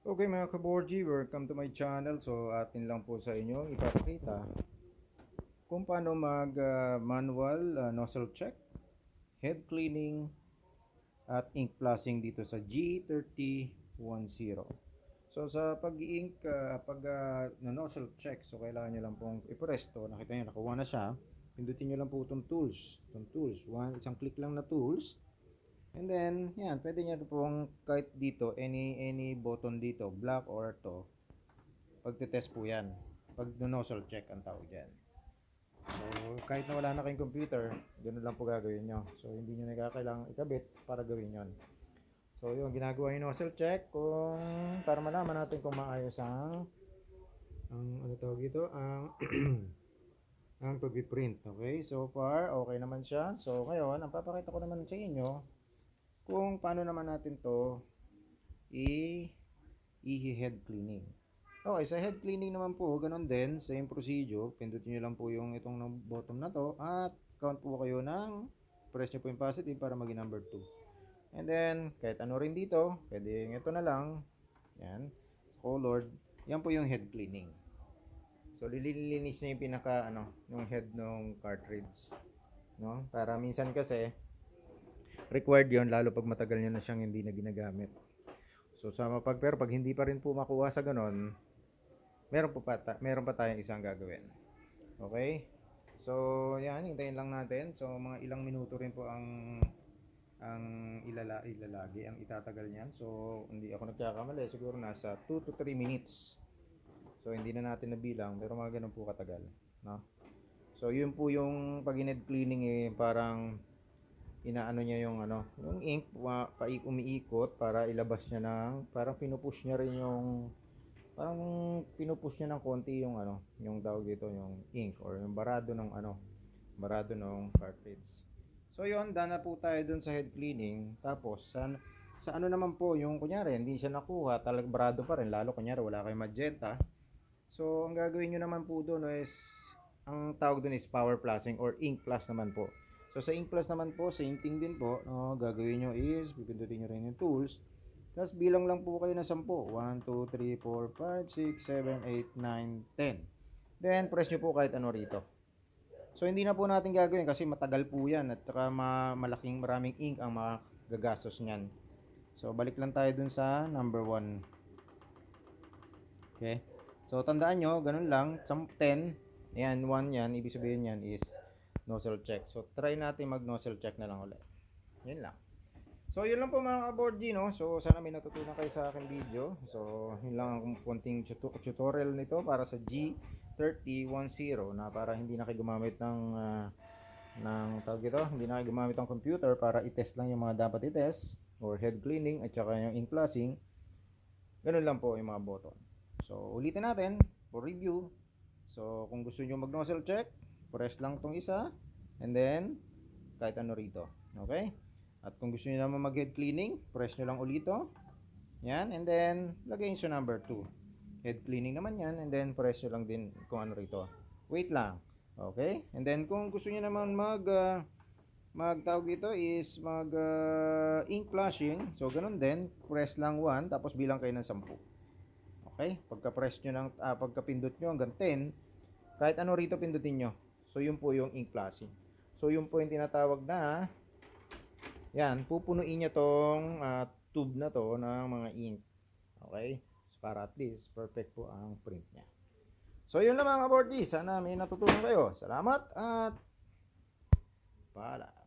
Okay mga kaborji, welcome to my channel. So atin lang po sa inyo ipapakita kung paano mag manual nozzle check, head cleaning at ink flushing dito sa G3010. So sa pag-ink, nozzle check, so kailangan nyo lang pong ipresto. Nakita nyo, nakuha na siya. Pindutin nyo lang po itong tools. Isang click lang na tools. And then, yan, pwede nyo pong kahit dito, any button dito, black or to, pagtitest po yan. Pag nozzle check ang tawag dyan. So, kahit na wala na kayong computer, ganoon lang po gagawin nyo. So, hindi nyo na kailangang ikabit para gawin yon. So, yung ginagawa yung nozzle check para malaman natin kung maayos ang ano tawag dito, ang pag-print. Okay, so far, okay naman siya. So, ngayon, ang papakita ko naman sa inyo, kung paano naman natin to i-head cleaning. Okay, sa head cleaning naman po, ganun din, same procedure. Pindutin nyo lang po yung itong bottom na to at count po kayo ng press nyo po yung positive para maging number 2. And then, kahit ano rin dito, pwede ito na lang. Yan, colored. Yan po yung head cleaning. So, lililinis nyo yung pinaka, yung head ng cartridge. No? Para minsan kasi, required yon lalo pag matagal nyo na siyang hindi na ginagamit. So pero pag hindi pa rin po makuha sa ganon, meron pa tayong isang gagawin. Okay, so yan, hintayin lang natin. So mga ilang minuto rin po ang ilalagi ang itatagal niyan. So hindi ako nagkakamali, siguro nasa 2 to 3 minutes. So hindi na natin nabilang, pero mga ganun po katagal, no? So yun po yung pag head cleaning, parang inaano niya yung yung ink, umiikot para ilabas niya parang pinupush niya rin parang pinupush niya ng konti yung yung tawag dito, yung ink or yung barado ng cartridge. So yun, done na po tayo dun sa head cleaning. Tapos sa naman po, yung kunyari hindi siya nakuha, talagang barado pa rin, lalo kunyari wala kayong magenta. So ang gagawin niyo naman po doon is, ang tawag doon is power flushing or ink flush naman po. So sa ink plus naman po, same thing din po. Gagawin nyo is, pipindutin nyo rin yung tools. Tapos bilang lang po kayo ng 10. 1, 2, 3, 4, 5, 6, 7, 8, 9, 10. Then press nyo po kahit ano rito. So hindi na po natin gagawin kasi matagal po yan at saka maraming ink ang magagastos nyan. So balik lang tayo dun sa number 1. Okay. So tandaan nyo, ganun lang, 10. Ayan, 1 yan, ibig sabihin yan is nozzle check. So try natin mag nozzle check na lang ulit. Yan lang. So yun lang po mga kaborji, no. So sana may natutunan kayo sa akin video. So yun lang ang konting tutorial nito para sa G3010 na para hindi na kayo gumamit ng tawag ito, hindi na kayo gumamit ng computer para i-test lang yung mga dapat i-test or head cleaning at saka yung ink flushing. Ganun lang po yung mga button. So ulitin natin for review. So kung gusto niyo mag nozzle check, press lang tong isa and then kahit ano rito. Okay? At kung gusto niyo naman mag head cleaning, press nyo lang ulit ito. Yan, and then lagay nyo sa number 2. Head cleaning naman yan, and then press nyo lang din kung ano rito. Wait lang. Okay? And then kung gusto niyo naman magtawag ito is ink flushing, so ganun din, press lang 1 tapos bilang kayo ng 10. Okay? Pagka-press nyo ng pagka-pindot nyo hanggang 10, kahit ano rito pindutin nyo. So yun po yung ink flushing. So yun po yung tinatawag na, yan, pupunuin nyo tong tube na to ng mga ink. Okay? So, para at least perfect po ang print nya. So yun lang mga kaborji, sana may natutunan kayo. Salamat at paalam.